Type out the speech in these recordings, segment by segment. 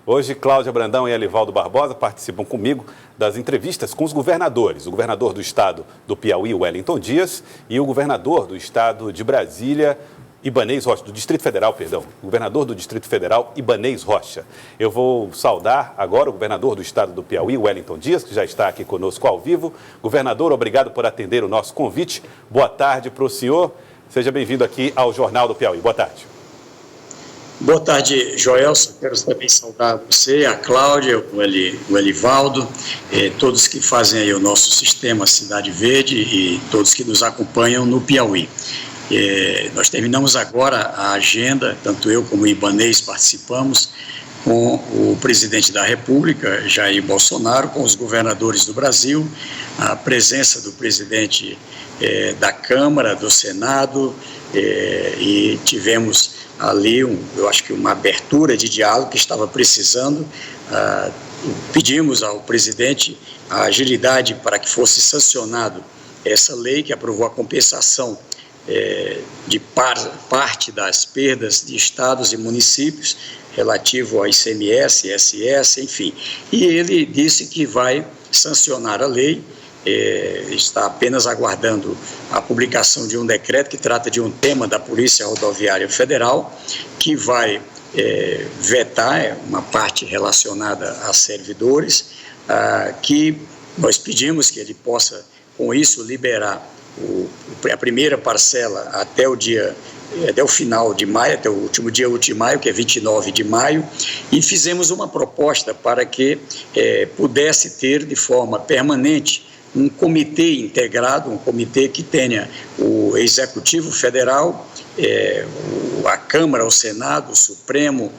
Hoje, Cláudia Brandão e Elivaldo Barbosa participam comigo das entrevistas com os governadores. O governador do estado do Piauí, Wellington Dias, e o governador do estado de Brasília, Ibanez Rocha, do Distrito Federal, perdão. O governador do Distrito Federal, Ibanez Rocha. Eu vou saudar agora o governador do estado do Piauí, Wellington Dias, que já está aqui conosco ao vivo. Governador, obrigado por atender o nosso convite. Boa tarde para o senhor. Seja bem-vindo aqui ao Jornal do Piauí. Boa tarde. Boa tarde, Joelson. Quero também saudar você, a Cláudia, o Elivaldo, todos que fazem aí o nosso sistema Cidade Verde e todos que nos acompanham no Piauí. Nós terminamos agora a agenda, tanto eu como o Ibanez participamos, com o presidente da República, Jair Bolsonaro, com os governadores do Brasil, a presença do presidente da Câmara, do Senado, e tivemos ali, eu acho que uma abertura de diálogo que estava precisando. Pedimos ao presidente a agilidade para que fosse sancionado essa lei que aprovou a compensação de parte das perdas de estados e municípios relativo ao ICMS, ISS, enfim. E ele disse que vai sancionar a lei. Está apenas aguardando a publicação de um decreto que trata de um tema da Polícia Rodoviária Federal, que vai vetar uma parte relacionada a servidores, que nós pedimos que ele possa, com isso, liberar a primeira parcela até o final de maio, até o último dia útil de maio, que é 29 de maio, e fizemos uma proposta para que pudesse ter de forma permanente um comitê integrado, um comitê que tenha o Executivo Federal, a Câmara, o Senado, o Supremo,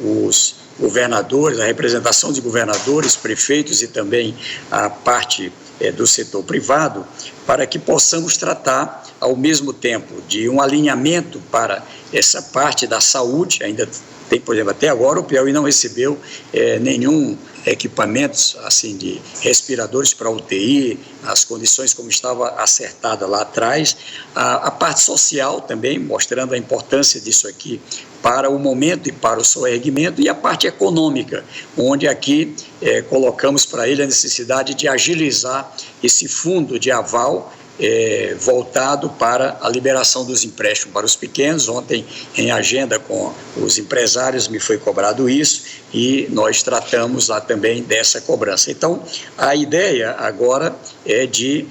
os governadores, a representação de governadores, prefeitos e também a parte do setor privado, para que possamos tratar ao mesmo tempo de um alinhamento para essa parte da saúde. Ainda tem, por exemplo, até agora o Piauí não recebeu nenhum equipamentos assim de respiradores para UTI, as condições como estava acertada lá atrás, a parte social também, mostrando a importância disso aqui para o momento e para o soerguimento, e a parte econômica, onde aqui colocamos para ele a necessidade de agilizar esse fundo de aval voltado para a liberação dos empréstimos para os pequenos. Ontem, em agenda com os empresários, me foi cobrado isso e nós tratamos lá também dessa cobrança. Então, a ideia agora é de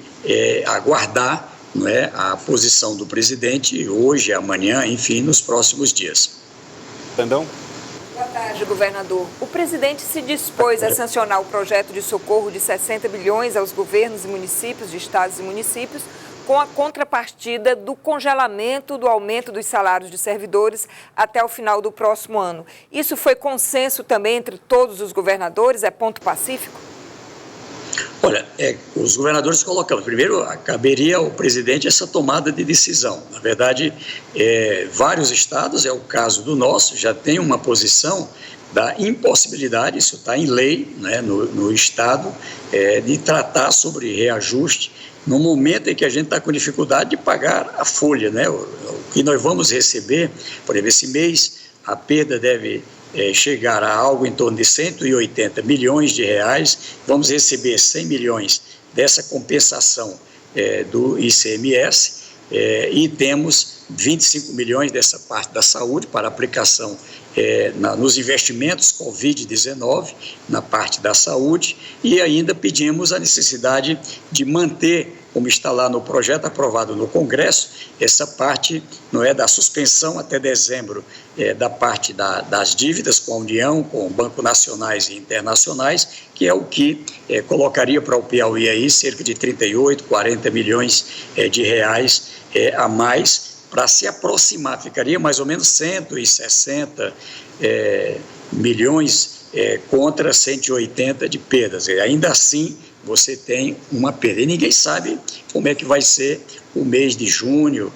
aguardar, não é, a posição do presidente hoje, amanhã, enfim, nos próximos dias. Brandão? Boa tarde, governador. O presidente se dispôs a sancionar o projeto de socorro de 60 bilhões aos governos e municípios, de estados e municípios, com a contrapartida do congelamento do aumento dos salários de servidores até o final do próximo ano. Isso foi consenso também entre todos os governadores? É ponto pacífico? Olha, os governadores colocamos, primeiro, caberia ao presidente essa tomada de decisão. Na verdade, vários estados, é o caso do nosso, já tem uma posição da impossibilidade, isso está em lei, né, no estado, de tratar sobre reajuste no momento em que a gente está com dificuldade de pagar a folha, né? O que nós vamos receber, por exemplo, esse mês, a perda deve chegar a algo em torno de 180 milhões de reais, vamos receber 100 milhões dessa compensação do ICMS, e temos 25 milhões dessa parte da saúde para aplicação nos investimentos Covid-19, na parte da saúde, e ainda pedimos a necessidade de manter, como está lá no projeto aprovado no Congresso, essa parte não é da suspensão até dezembro da parte das dívidas com a União, com o Banco Nacionais e Internacionais, que é o que colocaria para o Piauí aí cerca de 38, 40 milhões de reais a mais, para se aproximar, ficaria mais ou menos 160 milhões contra 180 de perdas. E ainda assim, você tem uma perda. E ninguém sabe como é que vai ser o mês de junho,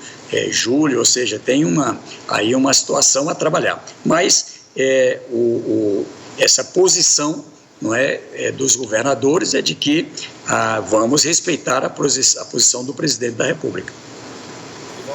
julho, ou seja, tem aí uma situação a trabalhar. Mas essa posição, não dos governadores é de que vamos respeitar a posição do presidente da República.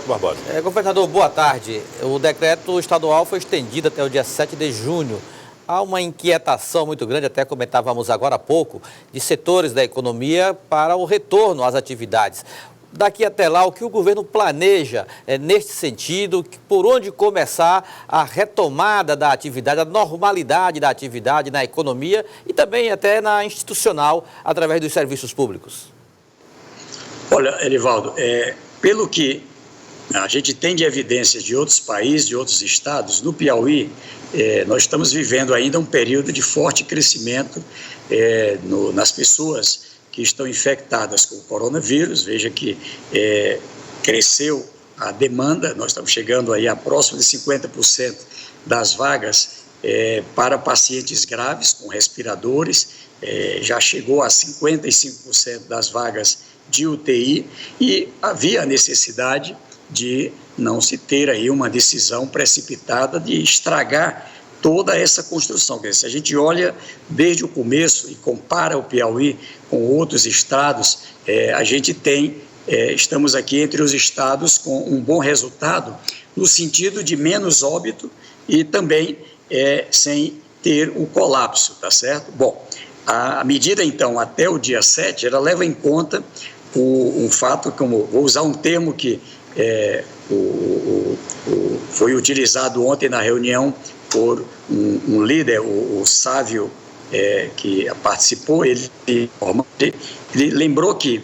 Barbosa. Governador, boa tarde. O decreto estadual foi estendido até o dia 7 de junho. há uma inquietação muito grande, até comentávamos agora há pouco, de setores da economia para o retorno às atividades. Daqui até lá, o que o governo planeja neste sentido, por onde começar a retomada da atividade, a normalidade da atividade na economia e também até na institucional, através dos serviços públicos? Olha, Elivaldo, pelo que a gente tem de evidências de outros países, de outros estados, no Piauí, nós estamos vivendo ainda um período de forte crescimento nas pessoas que estão infectadas com o coronavírus. Veja que cresceu a demanda, nós estamos chegando aí a próximo de 50% das vagas para pacientes graves com respiradores, já chegou a 55% das vagas de UTI, e havia a necessidade de não se ter aí uma decisão precipitada de estragar toda essa construção. Quer dizer, se a gente olha desde o começo e compara o Piauí com outros estados, a gente estamos aqui entre os estados com um bom resultado, no sentido de menos óbito e também sem ter o colapso, tá certo? Bom, a medida, então, até o dia 7, ela leva em conta um fato, como vou usar um termo que foi utilizado ontem na reunião por um líder, o Sávio, que participou. Ele lembrou que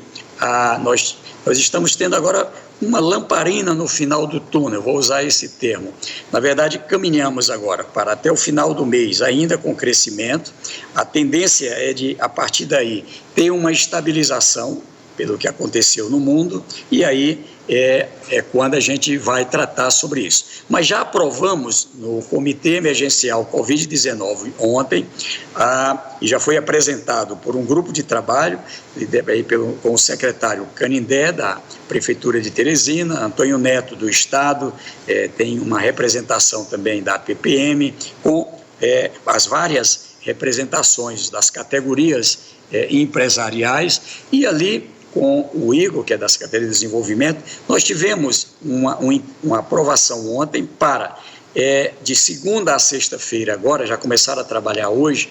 nós estamos tendo agora uma lamparina no final do túnel, vou usar esse termo. Na verdade, caminhamos agora para até o final do mês, ainda com crescimento. A tendência é de, a partir daí, ter uma estabilização, pelo que aconteceu no mundo, e aí é quando a gente vai tratar sobre isso. Mas já aprovamos no Comitê Emergencial Covid-19 ontem, e já foi apresentado por um grupo de trabalho, com o secretário Canindé, da Prefeitura de Teresina, Antônio Neto, do Estado, tem uma representação também da PPM, com as várias representações das categorias empresariais, e ali com o Igor, que é da Secretaria de Desenvolvimento, nós tivemos uma aprovação ontem para, de segunda a sexta-feira, agora, já começaram a trabalhar hoje,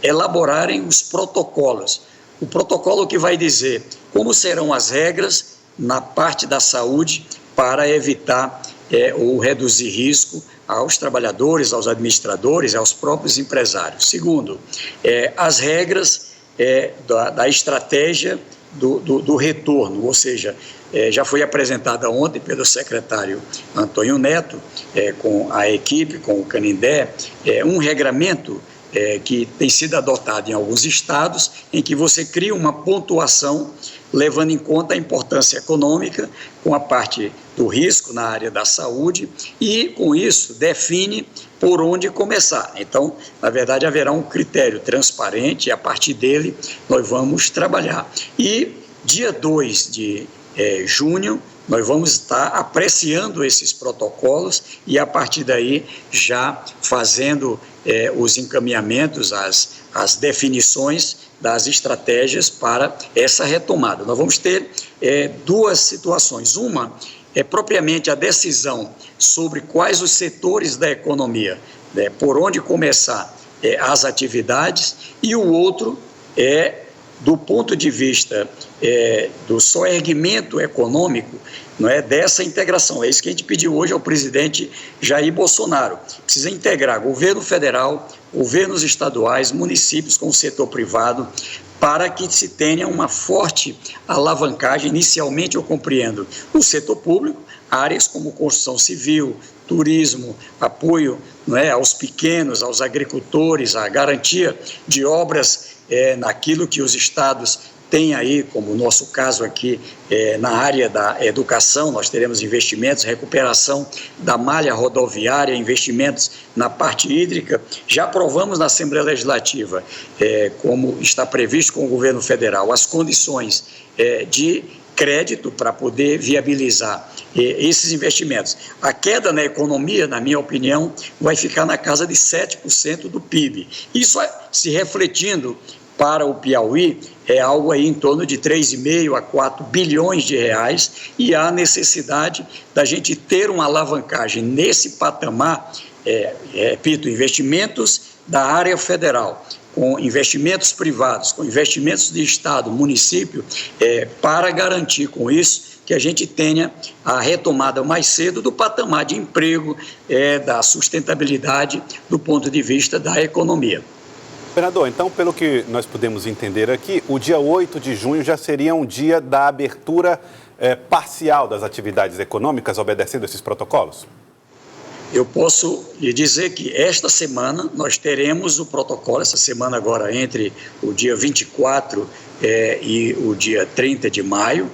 elaborarem os protocolos. O protocolo que vai dizer como serão as regras na parte da saúde para evitar ou reduzir risco aos trabalhadores, aos administradores, aos próprios empresários. Segundo, as regras da estratégia do retorno, ou seja, já foi apresentada ontem pelo secretário Antônio Neto, com a equipe, com o Canindé, um regramento que tem sido adotado em alguns estados, em que você cria uma pontuação levando em conta a importância econômica com a parte do risco na área da saúde e, com isso, define por onde começar. Então, na verdade, haverá um critério transparente e, a partir dele, nós vamos trabalhar. E, dia 2 de junho, nós vamos estar apreciando esses protocolos e, a partir daí, já fazendo os encaminhamentos, as definições das estratégias para essa retomada. Nós vamos ter duas situações. Uma é propriamente a decisão sobre quais os setores da economia, por onde começar as atividades, e o outro do ponto de vista do soerguimento econômico, não é, dessa integração. É isso que a gente pediu hoje ao presidente Jair Bolsonaro. Precisa integrar governo federal, governos estaduais, municípios com o setor privado, para que se tenha uma forte alavancagem. Inicialmente, eu compreendo, no setor público, áreas como construção civil, turismo, apoio, não é, aos pequenos, aos agricultores, a garantia de obras naquilo que os estados têm aí, como o nosso caso aqui, na área da educação. Nós teremos investimentos, recuperação da malha rodoviária, investimentos na parte hídrica. Já aprovamos na Assembleia Legislativa, como está previsto com o governo federal, as condições de crédito para poder viabilizar esses investimentos. A queda na economia, na minha opinião, vai ficar na casa de 7% do PIB. Isso se refletindo para o Piauí, é algo aí em torno de 3,5 a 4 bilhões de reais, e há necessidade da gente ter uma alavancagem nesse patamar, repito, investimentos da área federal, com investimentos privados, com investimentos de Estado, município, para garantir com isso que a gente tenha a retomada mais cedo do patamar de emprego, da sustentabilidade do ponto de vista da economia. Governador, então, pelo que nós podemos entender aqui, o dia 8 de junho já seria um dia da abertura parcial das atividades econômicas, obedecendo esses protocolos? Eu posso lhe dizer que esta semana nós teremos o protocolo, essa semana agora entre o dia 24 e o dia 30 de maio,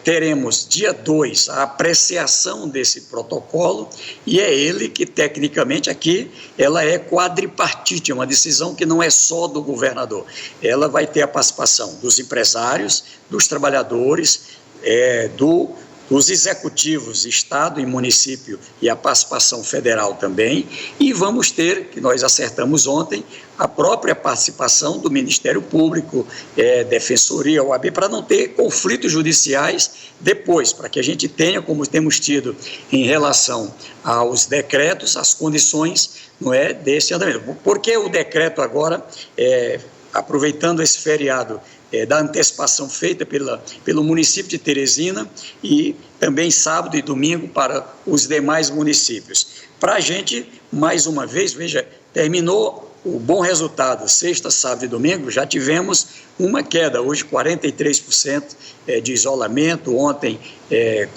teremos dia 2 a apreciação desse protocolo e é ele que tecnicamente aqui ela é quadripartite, é uma decisão que não é só do governador, ela vai ter a participação dos empresários, dos trabalhadores, dos executivos, Estado e município e a participação federal também, e vamos ter, que nós acertamos ontem, a própria participação do Ministério Público, Defensoria, OAB, para não ter conflitos judiciais depois, para que a gente tenha, como temos tido em relação aos decretos, as condições desse andamento. Porque o decreto agora, aproveitando esse feriado, da antecipação feita pelo município de Teresina e também sábado e domingo para os demais municípios. Para a gente, mais uma vez, veja, terminou o bom resultado, sexta, sábado e domingo, já tivemos uma queda, hoje 43% de isolamento, ontem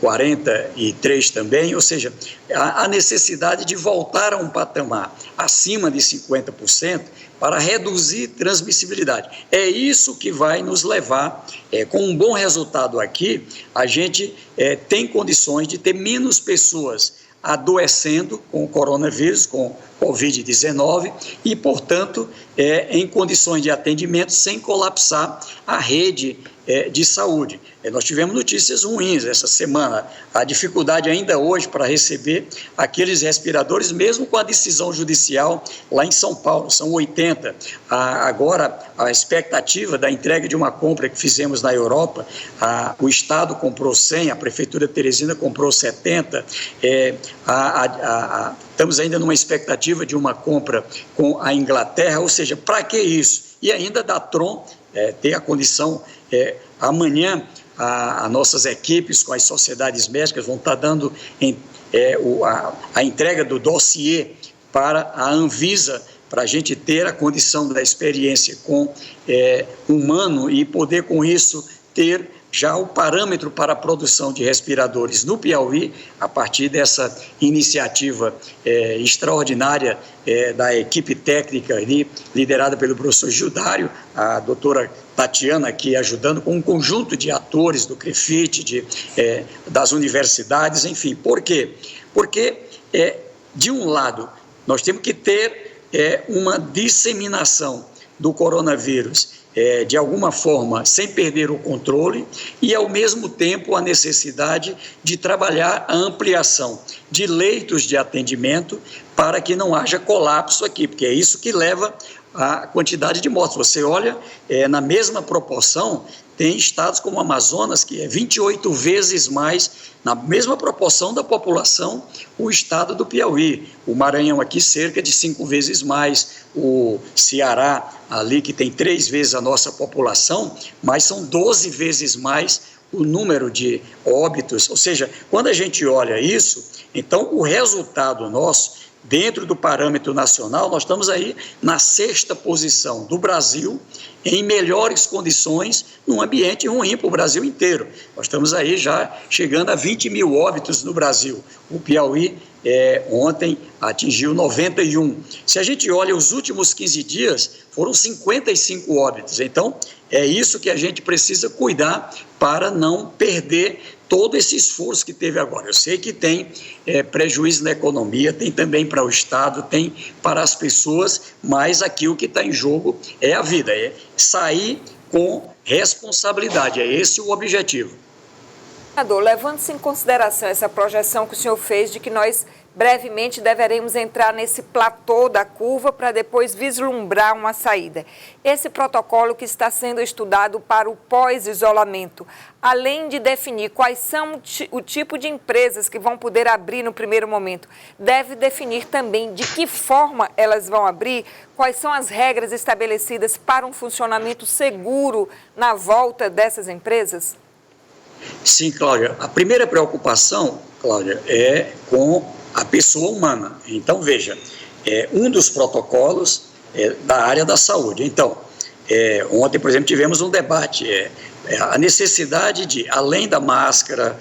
43% também, ou seja, a necessidade de voltar a um patamar acima de 50% para reduzir transmissibilidade. É isso que vai nos levar, com um bom resultado aqui, a gente tem condições de ter menos pessoas adoecendo com o coronavírus, com Covid-19 e, portanto, em condições de atendimento sem colapsar a rede de saúde. Nós tivemos notícias ruins essa semana, a dificuldade ainda hoje para receber aqueles respiradores, mesmo com a decisão judicial lá em São Paulo, são 80. Agora, a expectativa da entrega de uma compra que fizemos na Europa, o Estado comprou 100, a Prefeitura de Teresina comprou 70, estamos ainda numa expectativa de uma compra com a Inglaterra, ou seja, para que isso? E ainda da Tron ter a condição, amanhã as nossas equipes com as sociedades médicas vão estar dando a entrega do dossiê para a Anvisa, para a gente ter a condição da experiência com humano e poder com isso ter já o parâmetro para a produção de respiradores no Piauí, a partir dessa iniciativa extraordinária da equipe técnica liderada pelo professor Gildário, a doutora Tatiana aqui ajudando com um conjunto de atores do CREFIT, das universidades, enfim. Por quê? Porque, de um lado, nós temos que ter uma disseminação do coronavírus de alguma forma, sem perder o controle e, ao mesmo tempo, a necessidade de trabalhar a ampliação de leitos de atendimento para que não haja colapso aqui, porque é isso que leva à quantidade de mortes. Você olha, na mesma proporção, tem estados como o Amazonas, que é 28 vezes mais, na mesma proporção da população, o estado do Piauí. O Maranhão aqui, cerca de 5 vezes mais. O Ceará, ali, que tem 3 vezes a nossa população, mas são 12 vezes mais o número de óbitos. Ou seja, quando a gente olha isso, então o resultado nosso, dentro do parâmetro nacional, nós estamos aí na 6ª posição do Brasil, em melhores condições, num ambiente ruim para o Brasil inteiro. Nós estamos aí já chegando a 20 mil óbitos no Brasil. O Piauí, ontem, atingiu 91. Se a gente olha os últimos 15 dias, foram 55 óbitos. Então, é isso que a gente precisa cuidar para não perder todo esse esforço que teve agora. Eu sei que tem prejuízo na economia, tem também para o Estado, tem para as pessoas, mas aqui o que está em jogo é a vida, é sair com responsabilidade, é esse o objetivo. Levando-se em consideração essa projeção que o senhor fez de que nós Brevemente deveremos entrar nesse platô da curva para depois vislumbrar uma saída. Esse protocolo que está sendo estudado para o pós-isolamento, além de definir quais são o tipo de empresas que vão poder abrir no primeiro momento, deve definir também de que forma elas vão abrir, quais são as regras estabelecidas para um funcionamento seguro na volta dessas empresas? Sim, Cláudia. A primeira preocupação, Cláudia, é com a pessoa humana. Então, veja, um dos protocolos é da área da saúde. Então, ontem, por exemplo, tivemos um debate, a necessidade de, além da máscara,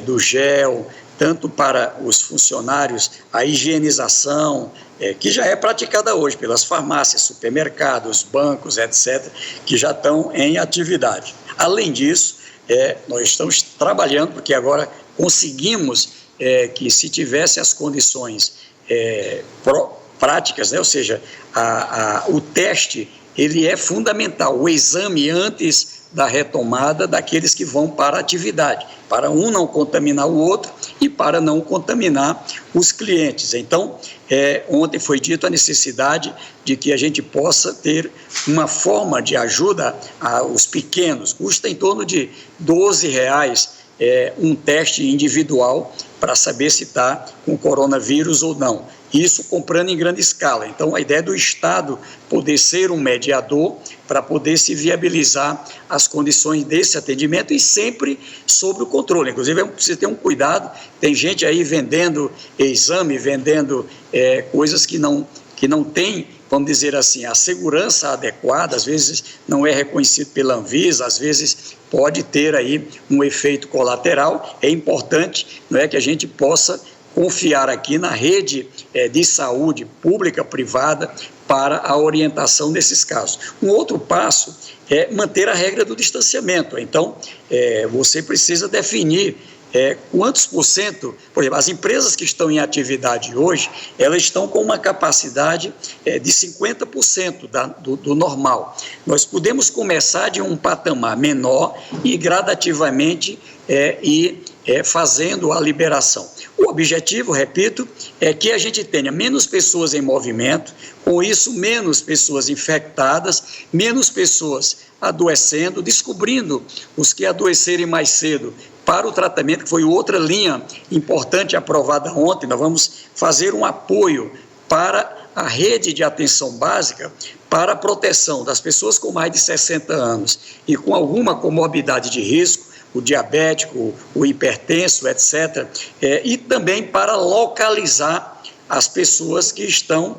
do gel, tanto para os funcionários, a higienização, que já é praticada hoje pelas farmácias, supermercados, bancos, etc., que já estão em atividade. Além disso, nós estamos trabalhando, porque agora conseguimos que se tivesse as condições práticas, né? Ou seja, o teste ele é fundamental, o exame antes da retomada daqueles que vão para a atividade, para um não contaminar o outro e para não contaminar os clientes. Então, ontem foi dito a necessidade de que a gente possa ter uma forma de ajuda aos pequenos, custa em torno de R$12 um teste individual para saber se está com coronavírus ou não. Isso comprando em grande escala. Então, a ideia é do Estado poder ser um mediador para poder se viabilizar as condições desse atendimento e sempre sob o controle. Inclusive, precisa ter um cuidado. Tem gente aí vendendo exame, vendendo coisas que não tem, vamos dizer assim, a segurança adequada, às vezes não é reconhecido pela Anvisa, às vezes pode ter aí um efeito colateral. É importante, não é, que a gente possa confiar aqui na rede de saúde pública, privada, para a orientação desses casos. Um outro passo é manter a regra do distanciamento. Então, você precisa definir quantos por cento, por exemplo, as empresas que estão em atividade hoje, elas estão com uma capacidade de 50% do normal. Nós podemos começar de um patamar menor e gradativamente ir fazendo a liberação. O objetivo, repito, é que a gente tenha menos pessoas em movimento, com isso menos pessoas infectadas, menos pessoas adoecendo, descobrindo os que adoecerem mais cedo para o tratamento, que foi outra linha importante aprovada ontem. Nós vamos fazer um apoio para a rede de atenção básica para a proteção das pessoas com mais de 60 anos e com alguma comorbidade de risco, o diabético, o hipertenso, etc., e também para localizar as pessoas que estão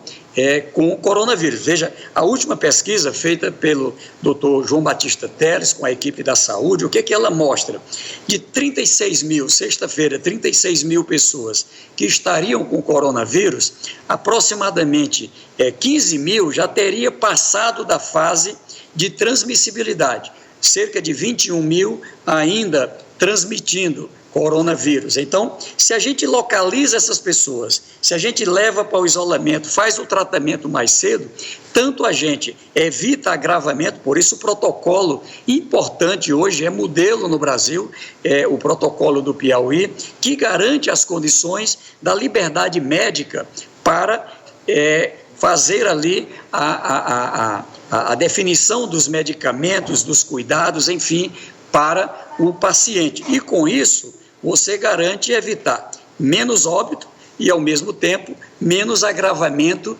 com o coronavírus. Veja, a última pesquisa feita pelo Dr. João Batista Teles, com a equipe da saúde, o que ela mostra? De 36 mil, sexta-feira, 36 mil pessoas que estariam com coronavírus, aproximadamente 15 mil já teria passado da fase de transmissibilidade. Cerca de 21 mil ainda transmitindo coronavírus. Então, se a gente localiza essas pessoas, se a gente leva para o isolamento, faz o tratamento mais cedo, tanto a gente evita agravamento. Por isso o protocolo importante hoje, é modelo no Brasil, o protocolo do Piauí, que garante as condições da liberdade médica para fazer ali a definição dos medicamentos, dos cuidados, enfim, para o paciente. E com isso, você garante evitar menos óbito e, ao mesmo tempo, menos agravamento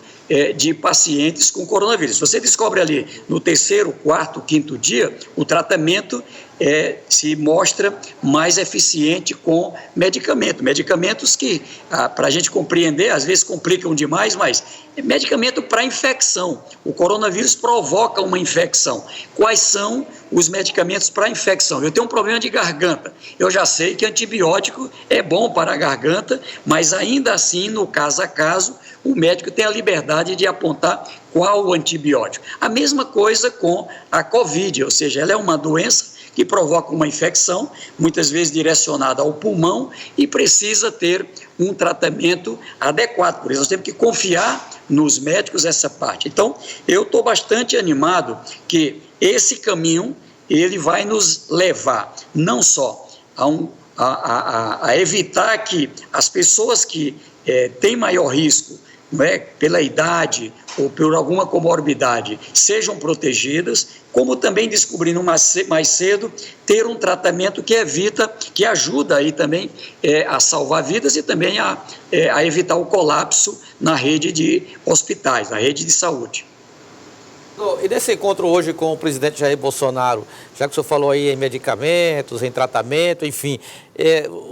de pacientes com coronavírus. Você descobre ali no 3º, 4º, 5º dia, o tratamento se mostra mais eficiente com medicamentos que, para a gente compreender, às vezes complicam demais, mas medicamento para infecção. O coronavírus provoca uma infecção. Quais são os medicamentos para infecção? Eu tenho um problema de garganta. Eu já sei que antibiótico é bom para a garganta, mas ainda assim, no caso a caso, o médico tem a liberdade de apontar qual o antibiótico. A mesma coisa com a Covid, ou seja, ela é uma doença que provoca uma infecção, muitas vezes direcionada ao pulmão, e precisa ter um tratamento adequado. Por isso, nós temos que confiar nos médicos essa parte. Então, eu estou bastante animado que esse caminho, ele vai nos levar não só a evitar que as pessoas que têm maior risco, não é, pela idade ou por alguma comorbidade, sejam protegidas, como também descobrindo mais cedo, ter um tratamento que evita, que ajuda aí também a salvar vidas e também a evitar o colapso na rede de hospitais, na rede de saúde. E nesse encontro hoje com o presidente Jair Bolsonaro, já que o senhor falou aí em medicamentos, em tratamento, enfim,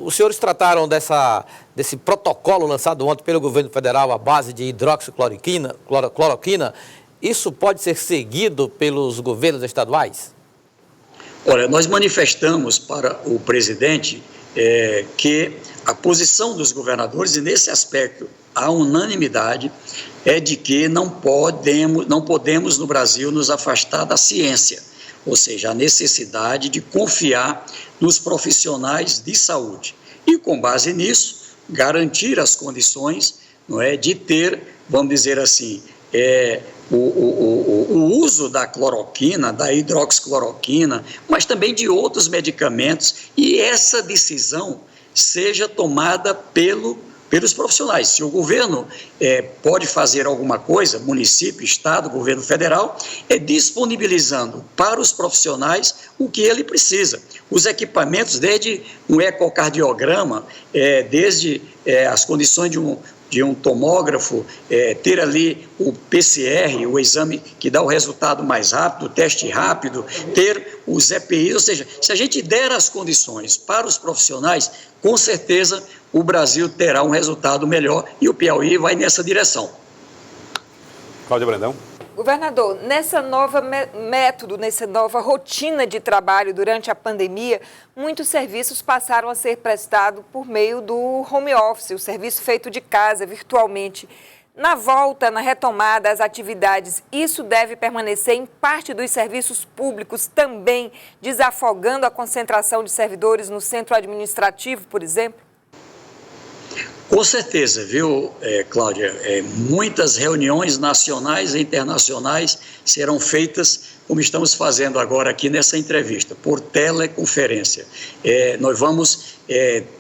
os senhores trataram desse protocolo lançado ontem pelo governo federal à base de hidroxicloroquina, isso pode ser seguido pelos governos estaduais? Olha, nós manifestamos para o presidente que a posição dos governadores, e nesse aspecto a unanimidade, é de que não podemos no Brasil nos afastar da ciência, ou seja, a necessidade de confiar nos profissionais de saúde e, com base nisso, garantir as condições, não é, de ter, vamos dizer assim, o uso da cloroquina, da hidroxicloroquina, mas também de outros medicamentos, e essa decisão seja tomada pelos profissionais. Se o governo pode fazer alguma coisa, município, estado, governo federal, disponibilizando para os profissionais o que ele precisa. Os equipamentos, desde um ecocardiograma, desde as condições de um tomógrafo, ter ali o PCR, o exame que dá o resultado mais rápido, o teste rápido, ter os EPIs, ou seja, se a gente der as condições para os profissionais, com certeza o Brasil terá um resultado melhor e o Piauí vai nessa direção. Cláudia Brandão. Governador, nessa nova método, nessa nova rotina de trabalho durante a pandemia, muitos serviços passaram a ser prestados por meio do home office, o serviço feito de casa, virtualmente. Na volta, na retomada das atividades, isso deve permanecer em parte dos serviços públicos também, desafogando a concentração de servidores no centro administrativo, por exemplo? Com certeza, viu, Cláudia? Muitas reuniões nacionais e internacionais serão feitas, como estamos fazendo agora aqui nessa entrevista, por teleconferência. Nós vamos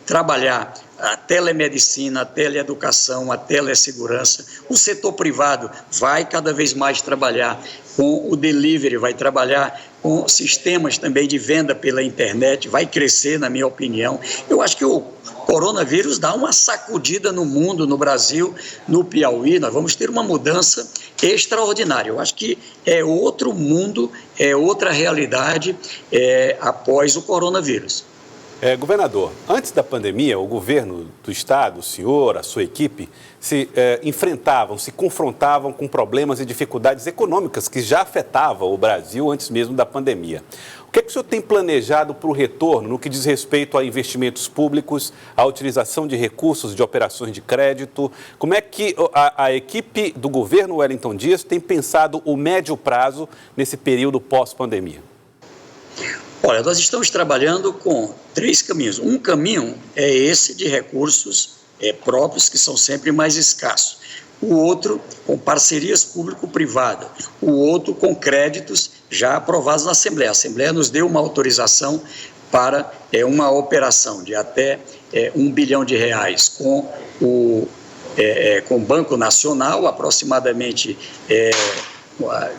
trabalhar a telemedicina, a teleeducação, a telesegurança. O setor privado vai cada vez mais trabalhar com o delivery, vai trabalhar com sistemas também de venda pela internet, vai crescer, na minha opinião. Eu acho que o coronavírus dá uma sacudida no mundo, no Brasil, no Piauí. Nós vamos ter uma mudança extraordinária. Eu acho que é outro mundo, é outra realidade após o coronavírus. Governador, antes da pandemia, o governo do estado, o senhor, a sua equipe, se confrontavam com problemas e dificuldades econômicas que já afetavam o Brasil antes mesmo da pandemia. O que o senhor tem planejado para o retorno no que diz respeito a investimentos públicos, a utilização de recursos de operações de crédito? Como é que a equipe do governo Wellington Dias tem pensado o médio prazo nesse período pós-pandemia? Olha, nós estamos trabalhando com 3 caminhos. Um caminho é esse de recursos próprios, que são sempre mais escassos. O outro com parcerias público-privadas. O outro com créditos já aprovados na Assembleia. A Assembleia nos deu uma autorização para uma operação de até R$1 bilhão com o Banco Nacional, aproximadamente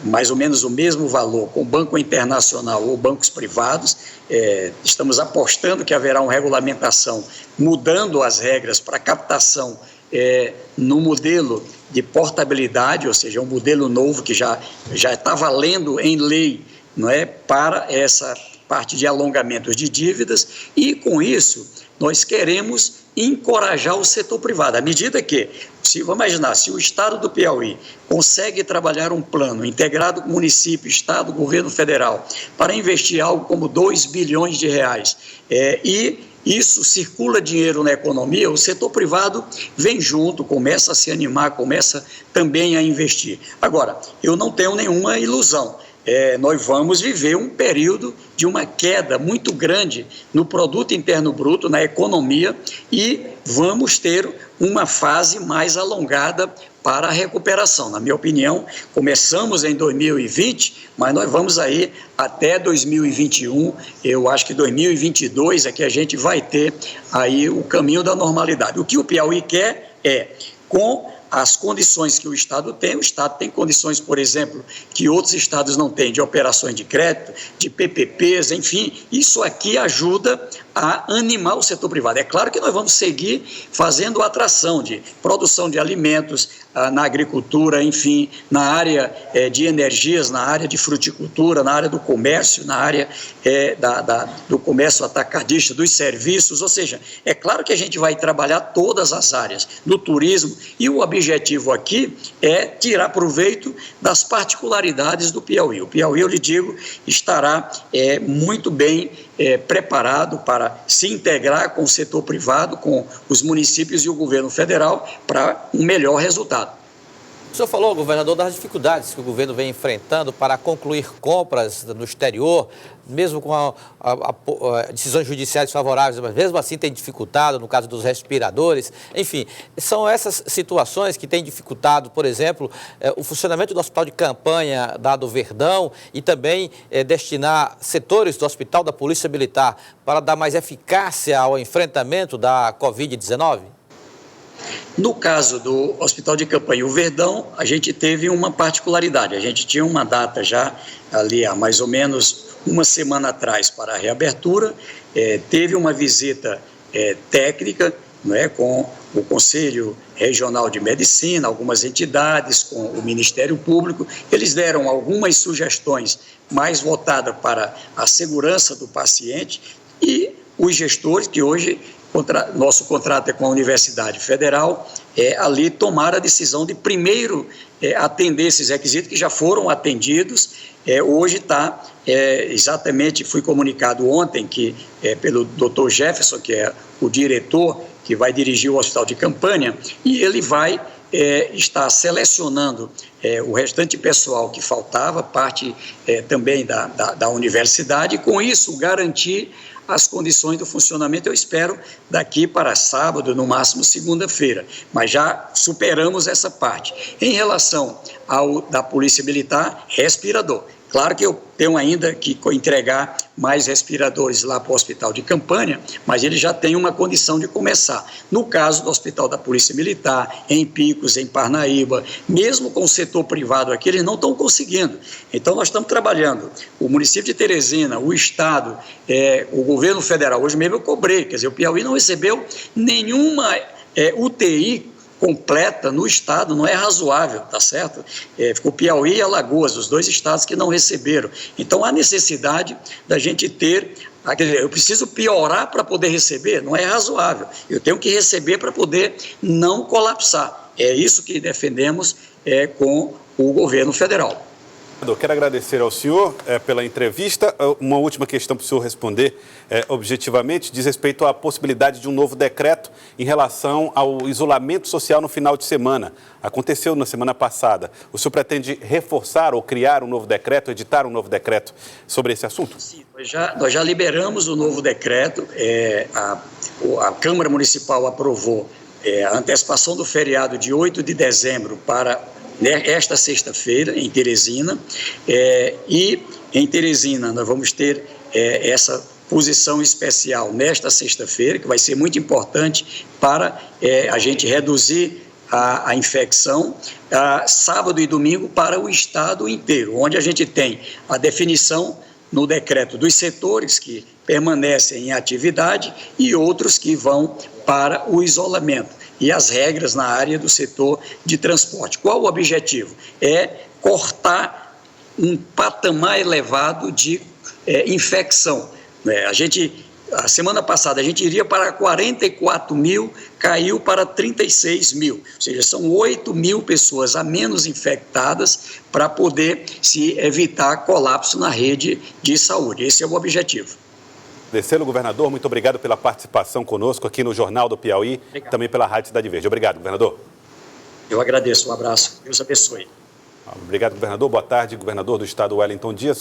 mais ou menos o mesmo valor com o Banco Internacional ou bancos privados. Estamos apostando que haverá uma regulamentação, mudando as regras para captação no modelo de portabilidade, ou seja, um modelo novo que já está valendo em lei, não é, para essa parte de alongamentos de dívidas, e com isso nós queremos encorajar o setor privado, à medida que, vamos imaginar, se o estado do Piauí consegue trabalhar um plano integrado com o município, estado, governo federal, para investir algo como R$2 bilhões, e isso circula dinheiro na economia, o setor privado vem junto, começa a se animar, começa também a investir. Agora, eu não tenho nenhuma ilusão. nós vamos viver um período de uma queda muito grande no produto interno bruto, na economia, e vamos ter uma fase mais alongada para a recuperação. Na minha opinião, começamos em 2020, mas nós vamos aí até 2021, eu acho que 2022 é que a gente vai ter aí o caminho da normalidade. O que o Piauí quer é, com as condições que o Estado tem condições, por exemplo, que outros estados não têm, de operações de crédito, de PPPs, enfim, isso aqui ajuda a animar o setor privado. É claro que nós vamos seguir fazendo atração de produção de alimentos na agricultura, enfim, na área de energias, na área de fruticultura, na área do comércio, na área do comércio atacadista, dos serviços, ou seja, é claro que a gente vai trabalhar todas as áreas do turismo e o objetivo aqui é tirar proveito das particularidades do Piauí. O Piauí, eu lhe digo, estará muito bem preparado para se integrar com o setor privado, com os municípios e o governo federal para um melhor resultado. O senhor falou, governador, das dificuldades que o governo vem enfrentando para concluir compras no exterior, mesmo com decisões judiciais favoráveis, mas mesmo assim tem dificultado no caso dos respiradores. Enfim, são essas situações que têm dificultado, por exemplo, o funcionamento do hospital de campanha do Verdão e também destinar setores do hospital da Polícia Militar para dar mais eficácia ao enfrentamento da Covid-19? No caso do Hospital de Campanha, o Verdão, a gente teve uma particularidade. A gente tinha uma data já ali há mais ou menos uma semana atrás para a reabertura, teve uma visita técnica, não é, com o Conselho Regional de Medicina, algumas entidades, com o Ministério Público. Eles deram algumas sugestões mais voltadas para a segurança do paciente e os gestores, que hoje nosso contrato é com a Universidade Federal, ali tomar a decisão de primeiro atender esses requisitos que já foram atendidos. Hoje está, exatamente, fui comunicado ontem que pelo Dr. Jefferson, que é o diretor que vai dirigir o Hospital de Campanha, e ele vai estar selecionando o restante pessoal que faltava, parte também da universidade, e com isso garantir as condições do funcionamento, eu espero, daqui para sábado, no máximo segunda-feira, mas já superamos essa parte. Em relação ao da Polícia Militar, respirador. Claro que eu tenho ainda que entregar mais respiradores lá para o Hospital de Campanha, mas ele já tem uma condição de começar. No caso do Hospital da Polícia Militar, em Picos, em Parnaíba, mesmo com o setor privado aqui, eles não estão conseguindo. Então, nós estamos trabalhando. O município de Teresina, o Estado, o governo federal, hoje mesmo eu cobrei, quer dizer, o Piauí não recebeu nenhuma UTI completa no estado, não é razoável, tá certo? Ficou Piauí e Alagoas, os dois estados que não receberam. Então, há necessidade da gente ter, eu preciso piorar para poder receber, não é razoável. Eu tenho que receber para poder não colapsar. É isso que defendemos com o governo federal. Eu quero agradecer ao senhor pela entrevista. Uma última questão para o senhor responder objetivamente, diz respeito à possibilidade de um novo decreto em relação ao isolamento social no final de semana. Aconteceu na semana passada. O senhor pretende reforçar ou criar um novo decreto, editar um novo decreto sobre esse assunto? Sim, nós já liberamos o novo decreto. A Câmara Municipal aprovou a antecipação do feriado de 8 de dezembro para esta sexta-feira, em Teresina, e em Teresina nós vamos ter essa posição especial nesta sexta-feira, que vai ser muito importante para a gente reduzir a infecção, sábado e domingo para o estado inteiro, onde a gente tem a definição no decreto dos setores que permanecem em atividade e outros que vão para o isolamento. E as regras na área do setor de transporte. Qual o objetivo? Cortar um patamar elevado de infecção. A semana passada a gente iria para 44 mil, caiu para 36 mil. Ou seja, são 8 mil pessoas a menos infectadas para poder se evitar colapso na rede de saúde. Esse é o objetivo. Agradecer, governador, muito obrigado pela participação conosco aqui no Jornal do Piauí, também pela Rádio Cidade Verde. Obrigado, governador. Eu agradeço, um abraço, Deus abençoe. Obrigado, governador. Boa tarde, governador do estado Wellington Dias.